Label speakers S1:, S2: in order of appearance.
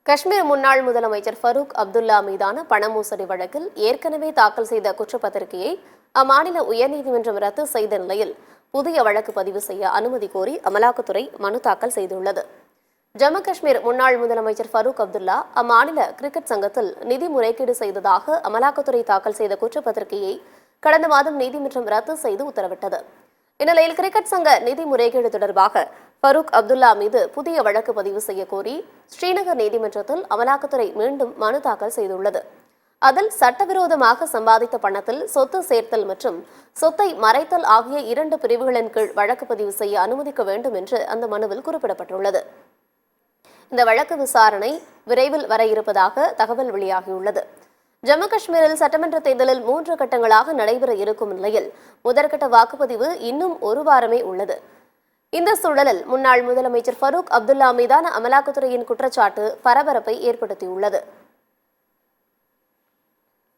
S1: காஷ்மீர் முன்னாள் முதலமைச்சர் ஃபரூக் அப்துல்லா மீதான பண மோசடி வழக்கில் ஏற்கனவே தாக்கல் செய்த குற்றப்பத்திரிகையை அம்மாநில உயர்நீதிமன்றம் ரத்து செய்த நிலையில் புதிய வழக்கு பதிவு செய்ய அனுமதி கோரி அமலாக்கத்துறை மனு தாக்கல் செய்துள்ளது. ஜம்மு காஷ்மீர் முன்னாள் முதலமைச்சர் ஃபரூக் அப்துல்லா அம்மாநில கிரிக்கெட் சங்கத்தில் நிதி முறைகேடு செய்ததாக அமலாக்கத்துறை தாக்கல் செய்த குற்றப்பத்திரிகையை கடந்த மாதம் நீதிமன்றம் ரத்து செய்து உத்தரவிட்டது. இந்நிலையில் கிரிக்கெட் சங்க நிதி முறைகேடு தொடர்பாக ஃபரூக் அப்துல்லா மீது புதிய வழக்கு பதிவு செய்ய கோரி ஸ்ரீநகர் நீதிமன்றத்தில் அமலாக்கத்துறை மீண்டும் மனு தாக்கல் செய்துள்ளது. அதில் சட்டவிரோதமாக சம்பாதித்த பணத்தில் சொத்து சேர்த்தல் மற்றும் சொத்தை மறைத்தல் ஆகிய 2 பிரிவுகளின் கீழ் வழக்கு பதிவு செய்ய அனுமதிக்க வேண்டும் என்று அந்த மனுவில் குறிப்பிடப்பட்டுள்ளது. இந்த வழக்கு விசாரணை விரைவில் வர இருப்பதாக தகவல் வெளியாகியுள்ளது. ஜம்மு காஷ்மீரில் சட்டமன்ற தேர்தலில் 3 கட்டங்களாக நடைபெற இருக்கும் நிலையில் முதற்கட்ட வாக்குப்பதிவு இன்னும் ஒரு வாரமே உள்ளது. இந்த சூழலில் முன்னாள் முதலமைச்சர் ஃபரூக் அப்துல்லா மீதான அமலாக்கத்துறையின் குற்றச்சாட்டு பரபரப்பை ஏற்படுத்தியுள்ளது.